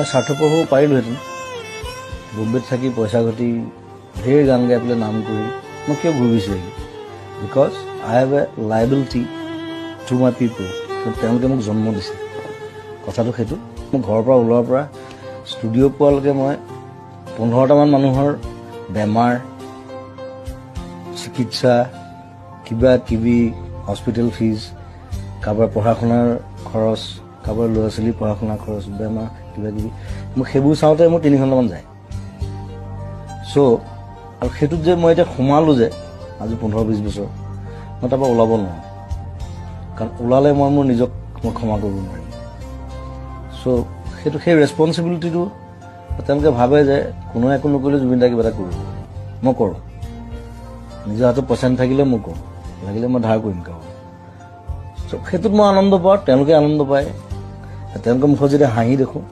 স্বাৰ্থপৰ হ'ব পাৰিলোহেঁতেন বম্বেত থাকি পইচা ঘটি ঢেৰ গান গাই পেলাই নাম কৰি মই কিয় ঘূৰিছোঁ because I have a liability to my পিপল তেওঁলোকে মোক জন্ম দিছে কথাটো সেইটো মই ঘৰৰ পৰা ওলোৱাৰ পৰা ষ্টুডিঅ' পোৱালৈকে মই 15টামান মানুহৰ বেমাৰ চিকিৎসা কিবা কিবি হস্পিটেল ফিজ কাৰোবাৰ পঢ়া শুনাৰ খৰচ কাৰোবাৰ ল'ৰা ছোৱালীৰ পঢ়া শুনাৰ খৰচ বেমাৰ কিবা কিবি মোক সেইবোৰ চাওঁতে মোৰ 3 ঘণ্টামান যায় চ' আৰু সেইটোত যে মই এতিয়া সোমালোঁ যে আজি 15-20 বছৰ মই তাৰপৰা ওলাব নোৱাৰোঁ কাৰণ ওলালে মই মোৰ নিজক মই ক্ষমা কৰিব নোৱাৰিম চ' সেইটো সেই ৰেছপনচিবিলিটিটো তেওঁলোকে ভাবে যে কোনোৱে একো নকৰিলে জুবিন দাই কিবা এটা কৰিব মই কৰোঁ নিজৰ হাতত পইচা নাথাকিলে মই কৰোঁ লাগিলে মই ধাৰ কৰিম কাৰোঁ চ' সেইটোত মই আনন্দ পাওঁ তেওঁলোকে আনন্দ পায় তেওঁলোকৰ মুখত যেতিয়া হাঁহি দেখোঁ